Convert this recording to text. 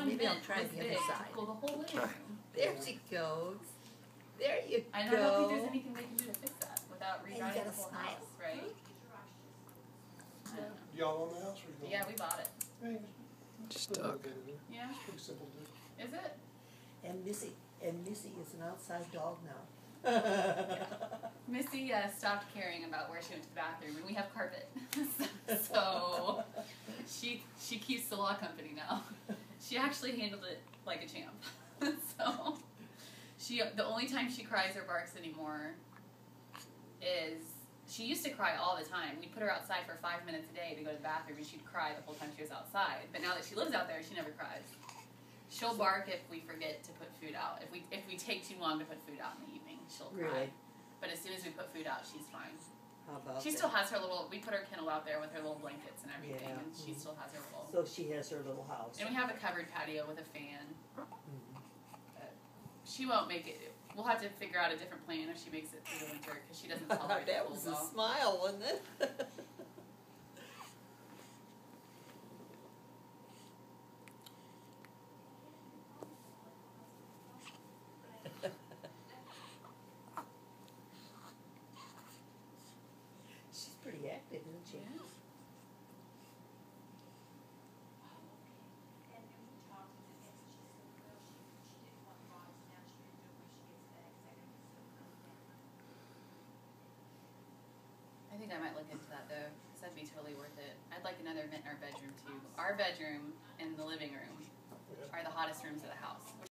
one Maybe I'll vent try was the big other to side. cool the whole living room. There she goes. There you And go. I don't think there's anything they can do to fix that without And you rewriting gotta the whole smile. house, right? I don't know. Y'all on the house or you going? Yeah, we bought it. Hey, Stuck. Yeah. It's pretty simple to do. Is it? And Missy is an outside dog now. Missy stopped caring about where she went to the bathroom, and we have carpet, so she keeps the law company now. She actually handled it like a champ. So the only time she cries or barks anymore is she used to cry all the time. We'd put her outside for 5 minutes a day to go to the bathroom, and she'd cry the whole time she was outside. But now that she lives out there, she never cries. She'll bark if we forget to put food out. If we take too long to put food out in the evening, she'll cry. Really? But as soon as we put food out, she's fine. How about She that? still has her little, we put her kennel out there with her little blankets and everything, Yeah. and she still has her little. So she has her little house. And we have a covered patio with a fan. Mhm. She won't make it. We'll have to figure out a different plan if she makes it through the winter, because she doesn't tolerate the That cold was a well. smile, wasn't it? She's pretty active, isn't she? Yeah. I think I might look into that though, because that'd be totally worth it. I'd like another vent in our bedroom too. Our bedroom and the living room are the hottest rooms of the house.